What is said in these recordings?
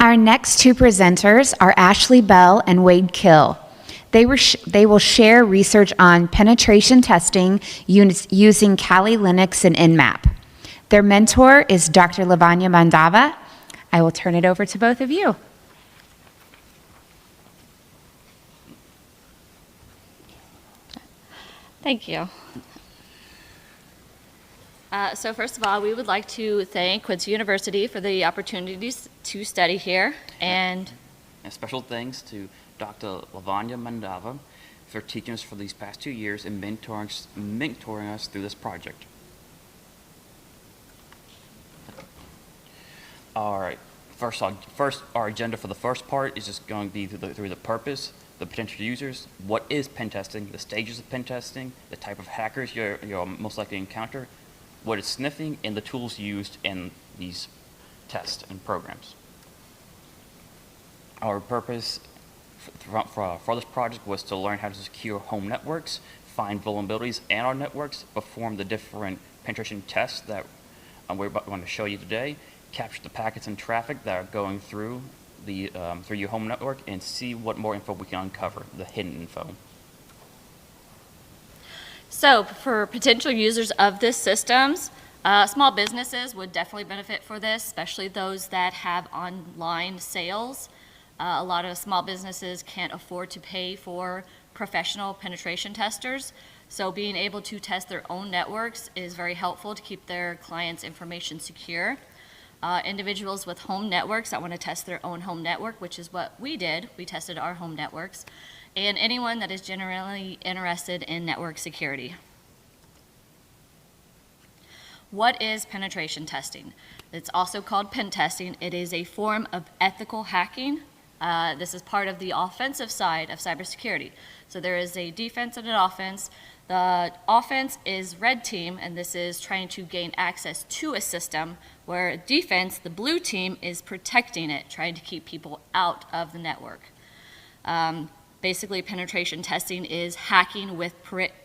Our next two presenters are Ashley Bell and Wade Kill. They will share research on penetration testing using Kali Linux and Nmap. Their mentor is Dr. Lavanya Mandava. I will turn it over to both of you. Thank you. So first of all, we would like to thank Quincy University for the opportunities to study here, and special thanks to Dr. Lavanya Mandava for teaching us for these past 2 years and mentoring us through this project. All right, first our agenda for the first part is just going to be through the purpose, the potential users, what is pen testing, the stages of pen testing, the type of hackers you'll most likely encounter, what is sniffing, and the tools used in these tests and programs. Our purpose for this project was to learn how to secure home networks, find vulnerabilities in our networks, perform the different penetration tests that we're going to show you today, capture the packets and traffic that are going through through your home network, and see what more info we can uncover, the hidden info. so for potential users of this systems, small businesses would definitely benefit for this, especially those that have online sales. A lot of small businesses can't afford to pay for professional penetration testers, so being able to test their own networks is very helpful to keep their clients' information secure. Individuals with home networks that want to test their own home network, which is what we did. We tested our home networks. And anyone that is generally interested in network security. What is penetration testing? It's also called pen testing. It is a form of ethical hacking. This is part of the offensive side of cybersecurity. So there is a defense and an offense. The offense is red team, and this is trying to gain access to a system, where defense, the blue team, is protecting it, trying to keep people out of the network. Basically, penetration testing is hacking with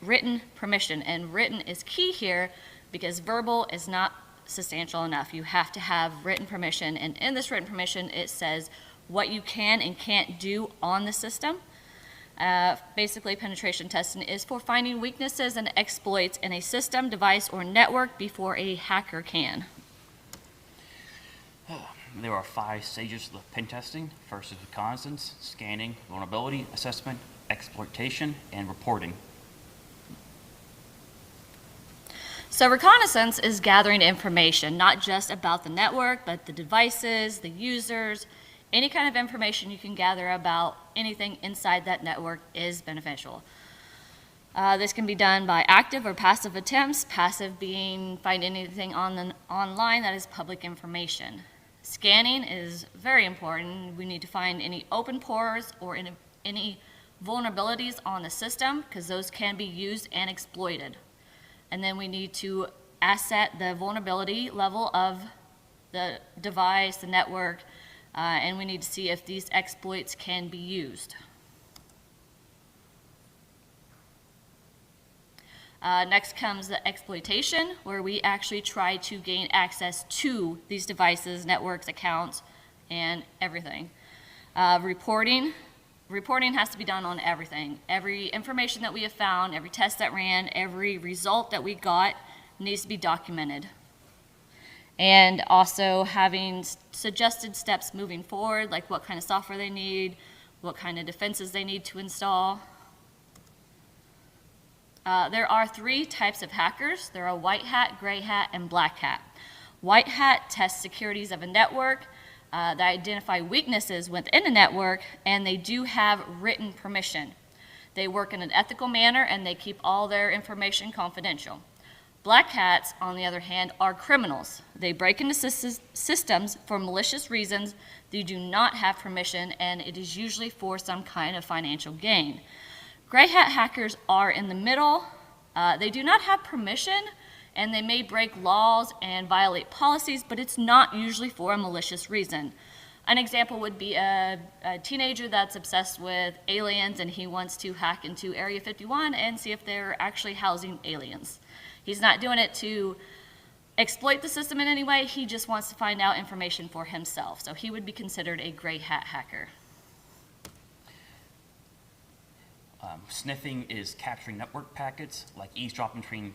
written permission, and written is key here because verbal is not substantial enough. You have to have written permission, and in this written permission, it says what you can and can't do on the system. Basically, penetration testing is for finding weaknesses and exploits in a system, device, or network before a hacker can. There are 5 stages of pen testing. First is reconnaissance, scanning, vulnerability assessment, exploitation, and reporting. So reconnaissance is gathering information, not just about the network, but the devices, the users. Any kind of information you can gather about anything inside that network is beneficial. This can be done by active or passive attempts, passive being find anything online that is public information. Scanning is very important. We need to find any open pores or any vulnerabilities on the system, because those can be used and exploited. And then we need to asset the vulnerability level of the device, the network, and we need to see if these exploits can be used. Next comes the exploitation, where we actually try to gain access to these devices, networks, accounts, and everything. Reporting has to be done on everything. Every information that we have found, every test that ran, every result that we got needs to be documented. And also having suggested steps moving forward, like what kind of software they need, what kind of defenses they need to install. There are 3 types of hackers. There are white hat, gray hat, and black hat. White hat tests securities of a network that identify weaknesses within a network, and they do have written permission. They work in an ethical manner, and they keep all their information confidential. Black hats, on the other hand, are criminals. They break into systems for malicious reasons. They do not have permission, and it is usually for some kind of financial gain. Gray hat hackers are in the middle. They do not have permission, and they may break laws and violate policies, but it's not usually for a malicious reason. An example would be a teenager that's obsessed with aliens and he wants to hack into Area 51 and see if they're actually housing aliens. He's not doing it to exploit the system in any way, he just wants to find out information for himself. So he would be considered a gray hat hacker. Sniffing is capturing network packets, like eavesdropping between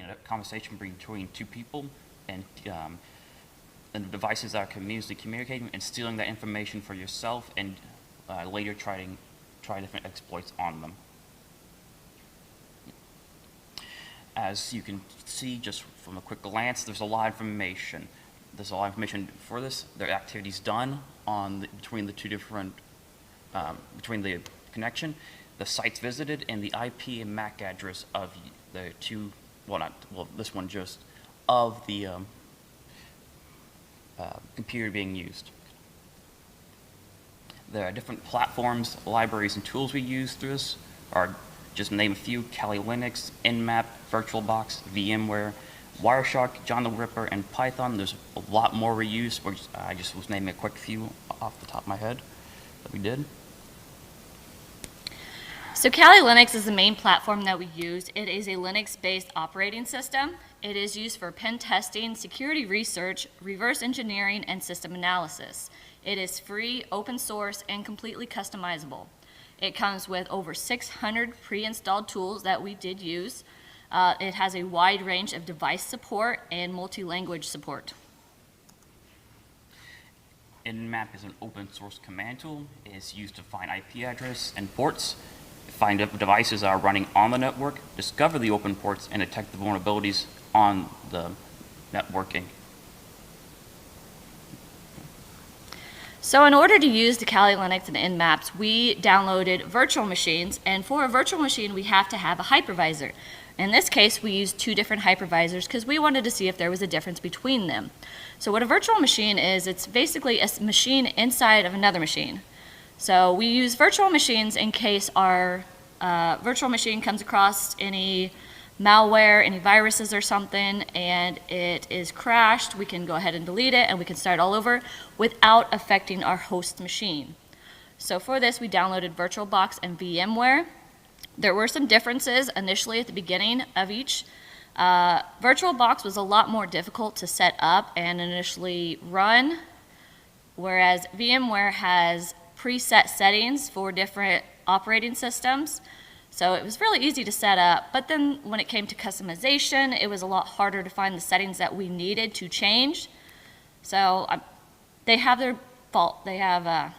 a conversation between two people, and the devices that are usually communicating, and stealing that information for yourself, and later try different exploits on them. As you can see, just from a quick glance, there's a lot of information. There's a lot of information for this. There are activities done between the two different between the connection, the sites visited, and the IP and MAC address of the two, this one just, of the computer being used. There are different platforms, libraries, and tools we use through this, are just name a few: Kali Linux, Nmap, VirtualBox, VMware, Wireshark, John the Ripper, and Python. There's a lot more we use. I just was naming a quick few off the top of my head that we did. So Kali Linux is the main platform that we use. It is a Linux-based operating system. It is used for pen testing, security research, reverse engineering, and system analysis. It is free, open source, and completely customizable. It comes with over 600 pre-installed tools that we did use. It has a wide range of device support and multi-language support. Nmap is an open source command tool. It is used to find IP address and ports, find if devices are running on the network, discover the open ports, and detect the vulnerabilities on the networking. So in order to use the Kali Linux and Nmaps, we downloaded virtual machines, and for a virtual machine we have to have a hypervisor. In this case, we used two different hypervisors because we wanted to see if there was a difference between them. So what a virtual machine is, it's basically a machine inside of another machine. So we use virtual machines in case our virtual machine comes across any malware, any viruses or something, and it is crashed. We can go ahead and delete it, and we can start all over without affecting our host machine. So for this, we downloaded VirtualBox and VMware. There were some differences initially at the beginning of each. VirtualBox was a lot more difficult to set up and initially run, whereas VMware has preset settings for different operating systems. So it was really easy to set up, but then when it came to customization, it was a lot harder to find the settings that we needed to change. So they have their fault. They have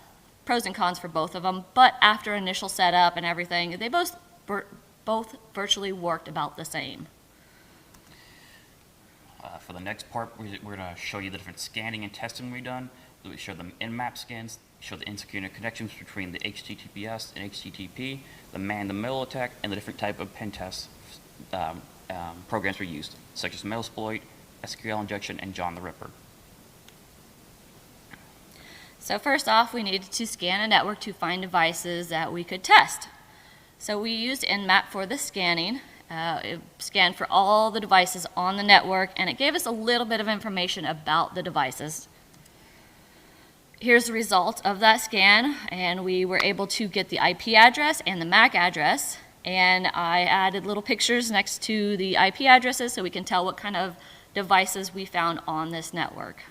pros and cons for both of them, but after initial setup and everything, they both virtually worked about the same. For the next part, we're going to show you the different scanning and testing we've done. We show them Nmap scans, show the insecure connections between the HTTPS and HTTP, the man-in-the-middle attack, and the different type of pen test programs we used, such as Metasploit, SQL injection, and John the Ripper. So first off, we needed to scan a network to find devices that we could test. So we used Nmap for the scanning. It scanned for all the devices on the network, and it gave us a little bit of information about the devices. Here's the result of that scan, and we were able to get the IP address and the MAC address, and I added little pictures next to the IP addresses so we can tell what kind of devices we found on this network.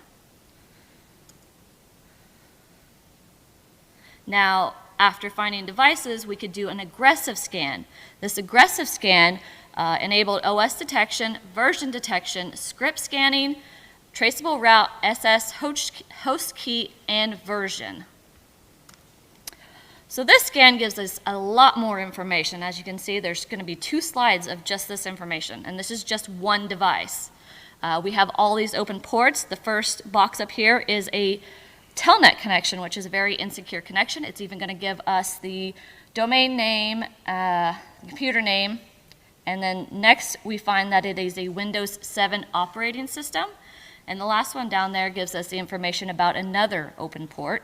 Now, after finding devices, we could do an aggressive scan. This aggressive scan enabled OS detection, version detection, script scanning, traceable route, SS, host key, and version. So this scan gives us a lot more information. As you can see, there's going to be 2 slides of just this information, and this is just one device. We have all these open ports. The first box up here is a telnet connection, which is a very insecure connection. It's even going to give us the domain name, computer name, and then next we find that it is a Windows 7 operating system. And the last one down there gives us the information about another open port.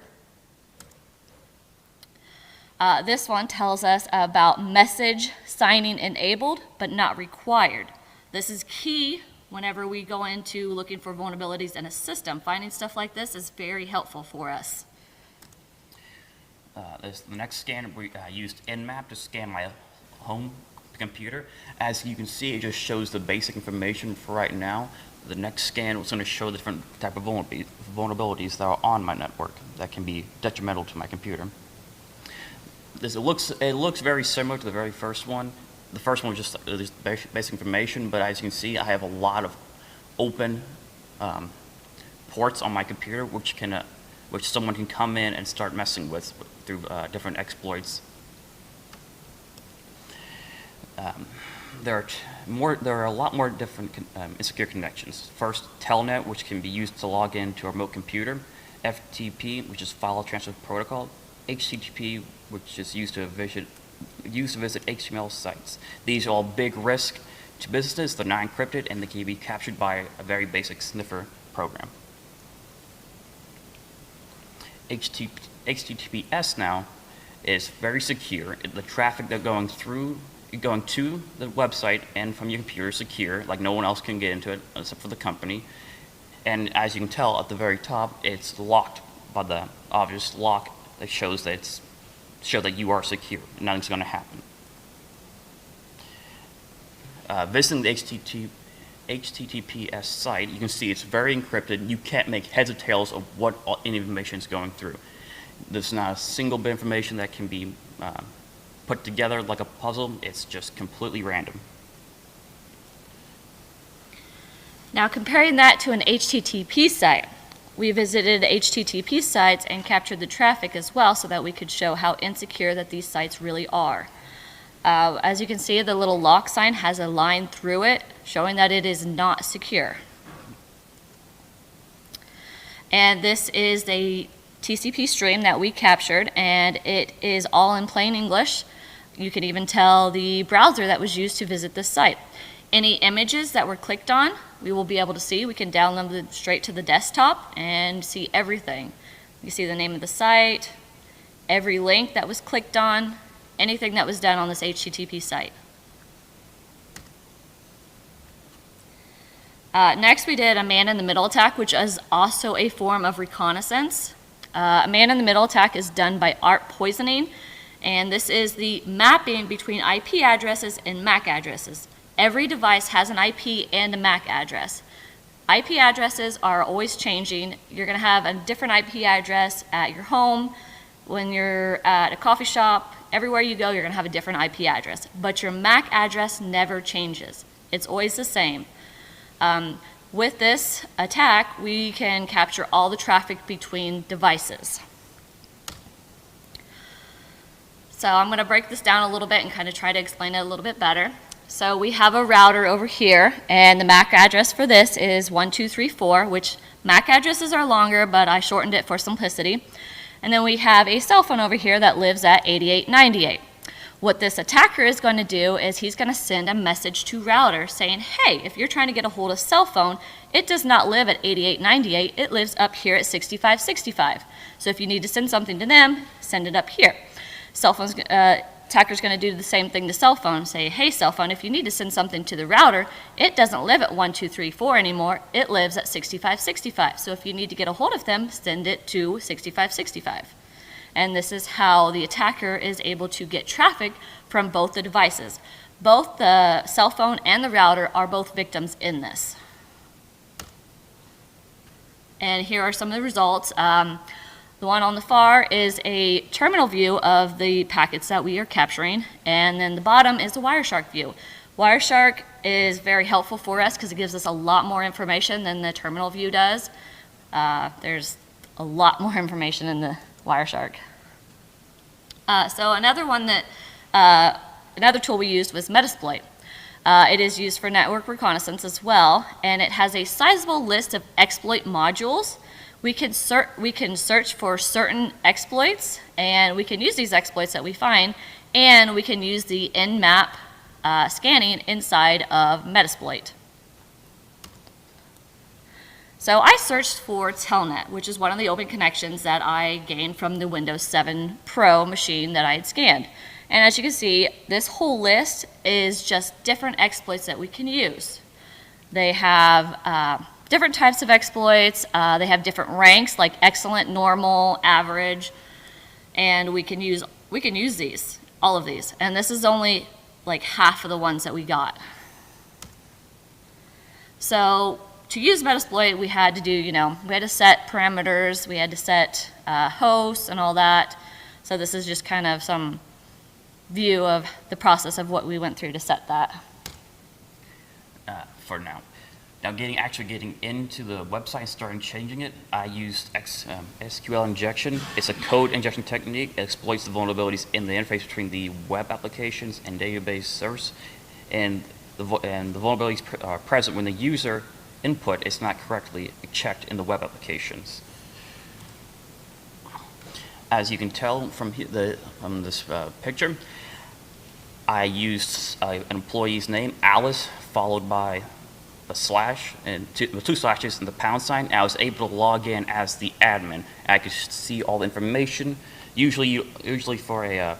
This one tells us about message signing enabled but not required. This is key whenever we go into looking for vulnerabilities in a system. Finding stuff like this is very helpful for us. The next scan, we used Nmap to scan my home computer. As you can see, it just shows the basic information for right now. The next scan was going to show the different type of vulnerabilities that are on my network that can be detrimental to my computer. It looks very similar to the very first one. The first one was just basic information, but as you can see, I have a lot of open ports on my computer, which someone can come in and start messing with through different exploits. There are a lot more different insecure connections. First, Telnet, which can be used to log into a remote computer. FTP, which is File Transfer Protocol. HTTP, which is used to visit HTML sites. These are all big risk to businesses. They're not encrypted, and they can be captured by a very basic sniffer program. HTTPS now is very secure. The traffic that's going to the website and from your computer is secure, like no one else can get into it except for the company. And as you can tell at the very top, it's locked by the obvious lock that shows that you are secure. Nothing's going to happen. Visiting the HTTPS site, you can see it's very encrypted. You can't make heads or tails of what any information is going through. There's not a single bit of information that can be put together like a puzzle. It's just completely random. Now, comparing that to an HTTP site, we visited HTTP sites and captured the traffic as well so that we could show how insecure that these sites really are. As you can see, the little lock sign has a line through it showing that it is not secure. And this is the TCP stream that we captured, and it is all in plain English. You can even tell the browser that was used to visit this site. Any images that were clicked on, we will be able to see. We can download them straight to the desktop and see everything. You see the name of the site, every link that was clicked on, anything that was done on this HTTP site. Next, we did a man-in-the-middle attack, which is also a form of reconnaissance. A man-in-the-middle attack is done by ARP poisoning, and this is the mapping between IP addresses and MAC addresses. Every device has an IP and a MAC address. IP addresses are always changing. You're going to have a different IP address at your home, when you're at a coffee shop. Everywhere you go, you're going to have a different IP address. But your MAC address never changes. It's always the same. With this attack, we can capture all the traffic between devices. So I'm going to break this down a little bit and kind of try to explain it a little bit better. So we have a router over here, and the MAC address for this is 1234, which MAC addresses are longer, but I shortened it for simplicity. And then we have a cell phone over here that lives at 8898. What this attacker is going to do is he's going to send a message to router saying, hey, if you're trying to get a hold of cell phone, it does not live at 8898, it lives up here at 6565. So if you need to send something to them, send it up here. Attacker's going to do the same thing to cell phone, say, hey cell phone, if you need to send something to the router, it doesn't live at 1234 anymore, it lives at 6565. So if you need to get a hold of them, send it to 6565. And this is how the attacker is able to get traffic from both the devices. Both the cell phone and the router are both victims in this. And here are some of the results. The one on the far is a terminal view of the packets that we are capturing, and then the bottom is the Wireshark view. Wireshark is very helpful for us because it gives us a lot more information than the terminal view does. There's a lot more information in the Wireshark. So another tool we used was Metasploit. It is used for network reconnaissance as well, and it has a sizable list of exploit modules. We can search for certain exploits, and we can use these exploits that we find, and we can use the Nmap scanning inside of Metasploit. So I searched for Telnet, which is one of the open connections that I gained from the Windows 7 Pro machine that I had scanned. And as you can see, this whole list is just different exploits that we can use. They have different types of exploits. They have different ranks, like excellent, normal, average, and we can use these, all of these. And this is only like half of the ones that we got. So to use Metasploit, we had to do, we had to set parameters, we had to set hosts and all that. So this is just kind of some view of the process of what we went through to set that. For now. Now actually getting into the website and starting changing it, I used SQL injection. It's a code injection technique. It exploits the vulnerabilities in the interface between the web applications and database servers. And the vulnerabilities are present when the user input is not correctly checked in the web applications. As you can tell from this picture, I used an employee's name, Alice, followed by a slash and two slashes and the pound sign. I was able to log in as the admin. I could see all the information. Usually for a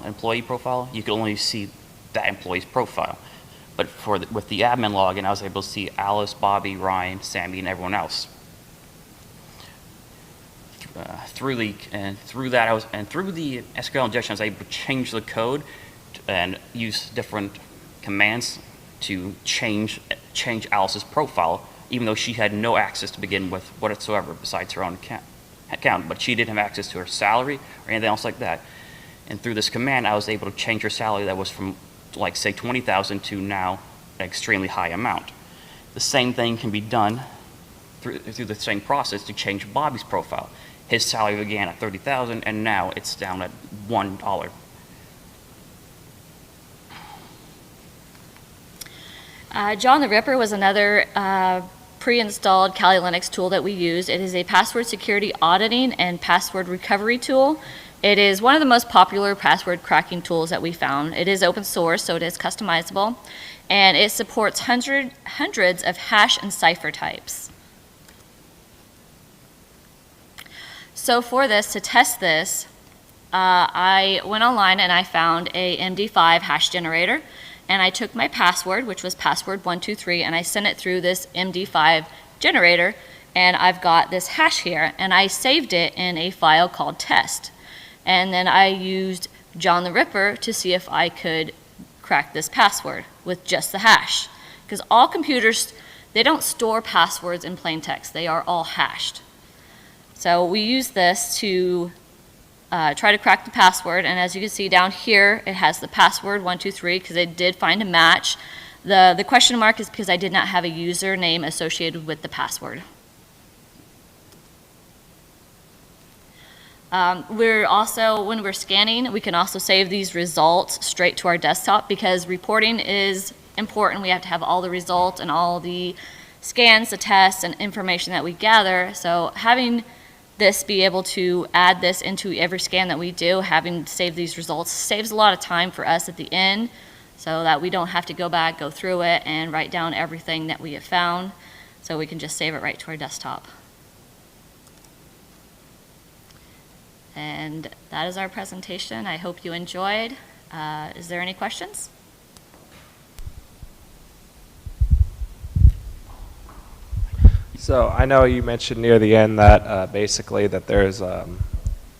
employee profile, you can only see that employee's profile. But with the admin login, I was able to see Alice, Bobby, Ryan, Sammy, and everyone else. Through the SQL injection, I was able to change the code and use different commands to change Alice's profile, even though she had no access to begin with whatsoever besides her own account. But she didn't have access to her salary or anything else like that. And through this command, I was able to change her salary that was from, like, say, $20,000 to now an extremely high amount. The same thing can be done through the same process to change Bobby's profile. His salary began at $30,000, and now it's down at $1. John the Ripper was another pre-installed Kali Linux tool that we used. It is a password security auditing and password recovery tool. It is one of the most popular password cracking tools that we found. It is open source, so it is customizable, and it supports hundreds of hash and cipher types. So for this, to test this, I went online and I found a MD5 hash generator, and I took my password, which was password123, and I sent it through this MD5 generator, and I've got this hash here, and I saved it in a file called test. And then I used John the Ripper to see if I could crack this password with just the hash. Because all computers, they don't store passwords in plain text. They are all hashed. So we use this to try to crack the password, and as you can see down here, it has the password 123 because it did find a match. The question mark is because I did not have a username associated with the password. We're also, when we're scanning, we can also save these results straight to our desktop because reporting is important. We have to have all the results and all the scans, the tests, and information that we gather. So having this be able to add this into every scan that we do, having saved these results, saves a lot of time for us at the end so that we don't have to go back, go through it, and write down everything that we have found. So we can just save it right to our desktop. And that is our presentation. I hope you enjoyed. Is there any questions? So I know you mentioned near the end that basically that there's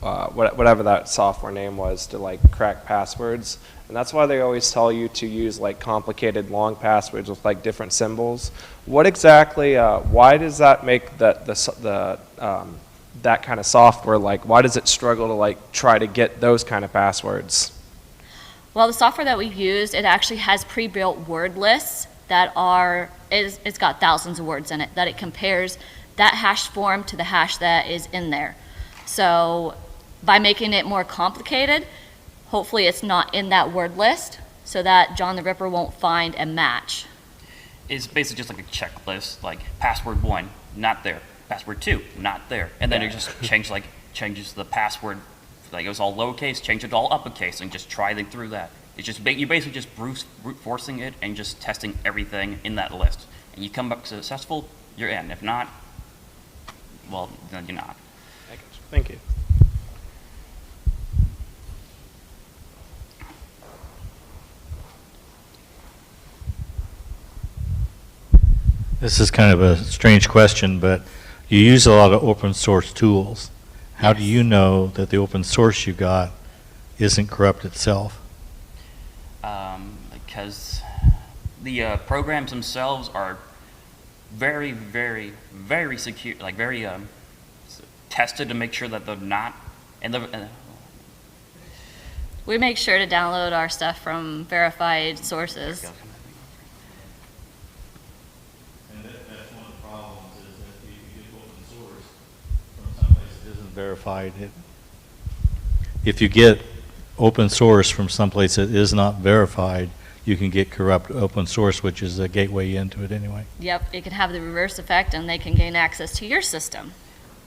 whatever that software name was to like crack passwords, and that's why they always tell you to use like complicated long passwords with like different symbols. What exactly? Why does that make that kind of software, like why does it struggle to like try to get those kind of passwords? Well, the software that we used, it actually has pre-built word lists that it's got thousands of words in it, that it compares that hash form to the hash that is in there. So by making it more complicated, hopefully it's not in that word list so that John the Ripper won't find a match. It's basically just like a checklist, like password 1, not there. Password 2, not there. And then it just changes the password, like it was all lowercase, change it to all uppercase, and just try them through that. It's just you're basically just brute forcing it and just testing everything in that list. And you come up successful, you're in. If not, well, then you're not. Thank you. This is kind of a strange question, but you use a lot of open source tools. How do Yes. you know that the open source you got isn't corrupt itself? Because the programs themselves are very, very, very secure, like very tested to make sure that they're not. And We make sure to download our stuff from verified sources. And that's one of the problems is that if you get open source from someplace that isn't verified, if you get open source from someplace that is not verified, you can get corrupt open source, which is a gateway into it anyway. Yep, it can have the reverse effect, and they can gain access to your system.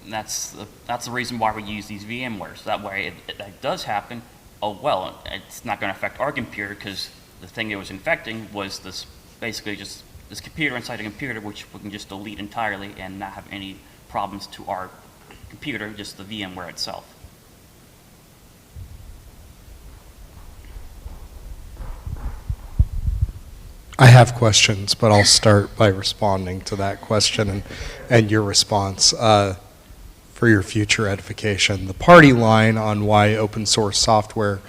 that's the reason why we use these VMwares. That way, if that does happen, oh well, it's not going to affect our computer because the thing it was infecting was this basically just this computer inside a computer, which we can just delete entirely and not have any problems to our computer, just the VMware itself. I have questions, but I'll start by responding to that question and your response for your future edification. The party line on why open source software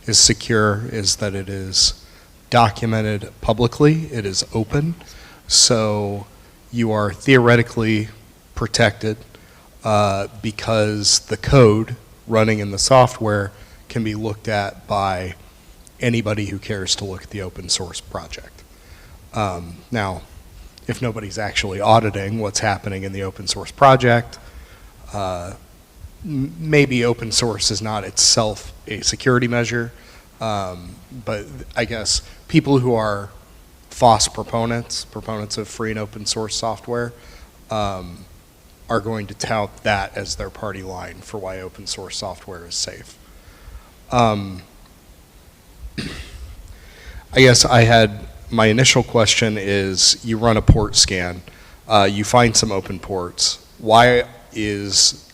is secure is that it is documented publicly, it is open, so you are theoretically protected because the code running in the software can be looked at by anybody who cares to look at the open source project. Now, if nobody's actually auditing what's happening in the open source project, maybe open source is not itself a security measure, but I guess people who are FOSS proponents of free and open source software, are going to tout that as their party line for why open source software is safe. I guess my initial question is, you run a port scan, you find some open ports. Why is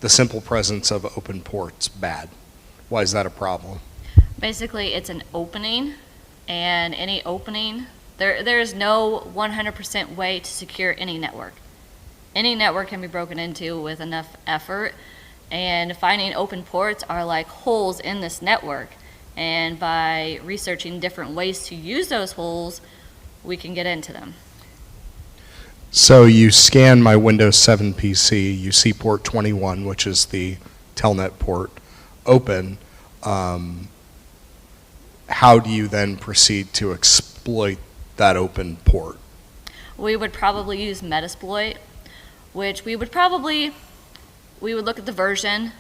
the simple presence of open ports bad? Why is that a problem? Basically, it's an opening, and any opening, there is no 100% way to secure any network. Any network can be broken into with enough effort, and finding open ports are like holes in this network. And by researching different ways to use those holes, we can get into them. So you scan my Windows 7 PC, you see port 21, which is the telnet port, open. How do you then proceed to exploit that open port? We would probably use Metasploit, which we would look at the version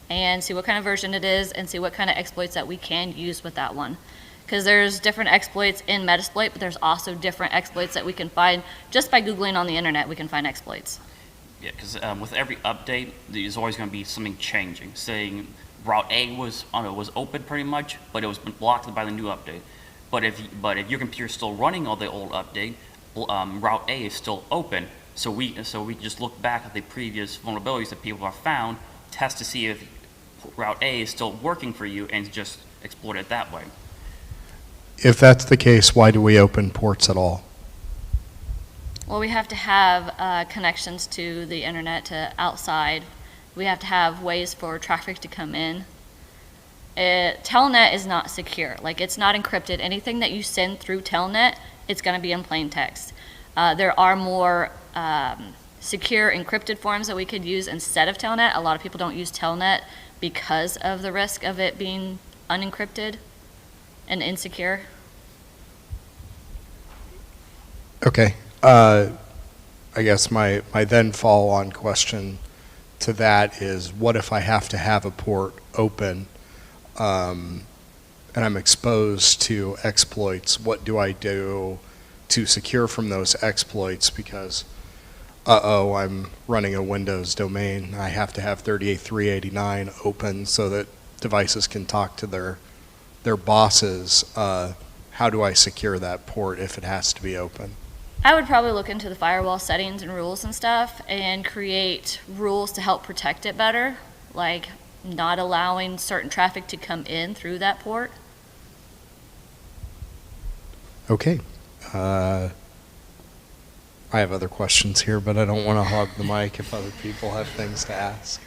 and see what kind of version it is and see what kind of exploits that we can use with that one. Because there's different exploits in Metasploit, but there's also different exploits that we can find just by Googling on the internet. We can find exploits. Yeah, because with every update, there's always going to be something changing. Saying Route A was open pretty much, but it was blocked by the new update. But if your computer's still running on the old update, Route A is still open. So we just look back at the previous vulnerabilities that people have found, test to see if Route A is still working for you, and just exploit it that way. If that's the case, why do we open ports at all? Well, we have to have connections to the internet, to outside. We have to have ways for traffic to come in. Telnet is not secure. Like, it's not encrypted. Anything that you send through Telnet, it's going to be in plain text. There are more secure encrypted forms that we could use instead of Telnet. A lot of people don't use Telnet because of the risk of it being unencrypted and insecure. Okay. I guess my then follow-on question to that is, what if I have to have a port open and I'm exposed to exploits? What do I do to secure from those exploits? Because, I'm running a Windows domain. I have to have 38389 open so that devices can talk to their bosses. How do I secure that port if it has to be open? I would probably look into the firewall settings and rules and stuff and create rules to help protect it better, like not allowing certain traffic to come in through that port. Okay. I have other questions here, but I don't want to hog the mic if other people have things to ask.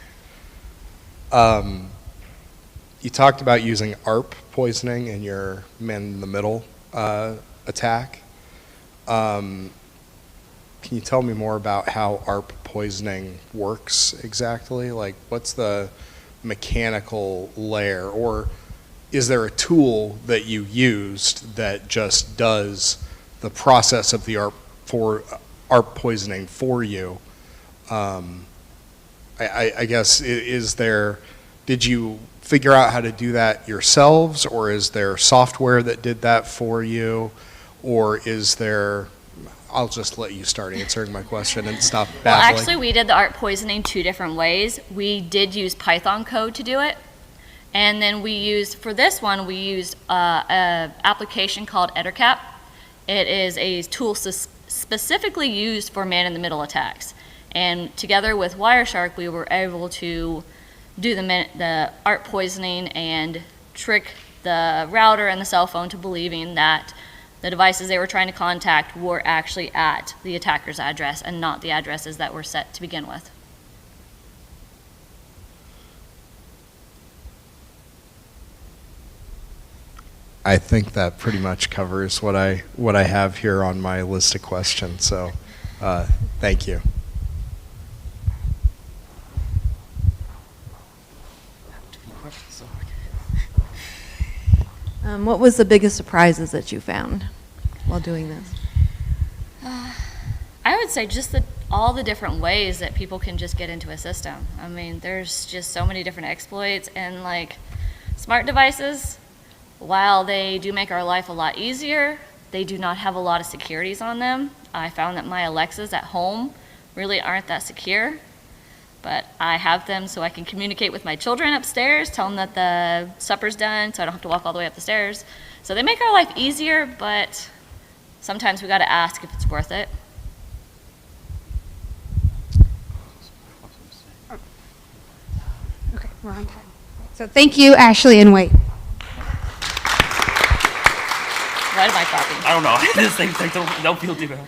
You talked about using ARP poisoning in your man-in-the-middle attack. Can you tell me more about how ARP poisoning works exactly? Like, what's the mechanical layer? Or is there a tool that you used that just does the process of the ARP poisoning for you? I guess, did you figure out how to do that yourselves, or is there software that did that for you? Or is there, I'll just let you start answering my question and stop Well, babbling. actually, we did the art poisoning 2 different ways. We did use Python code to do it. And then for this one, we used an application called EtterCap. It is a tool specifically used for man-in-the-middle attacks. And together with Wireshark, we were able to do the art poisoning and trick the router and the cell phone to believing that the devices they were trying to contact were actually at the attacker's address and not the addresses that were set to begin with. I think that pretty much covers what I have here on my list of questions. So, thank you. What was the biggest surprises that you found while doing this? I would say just all the different ways that people can just get into a system. I mean, there's just so many different exploits, and like smart devices, while they do make our life a lot easier, they do not have a lot of securities on them. I found that my Alexas at home really aren't that secure, but I have them so I can communicate with my children upstairs, tell them that the supper's done so I don't have to walk all the way up the stairs. So they make our life easier, but sometimes we got to ask if it's worth it. Okay, we're on time. So thank you, Ashley and Wade. What am I copying? I don't know. This thing don't feel too bad.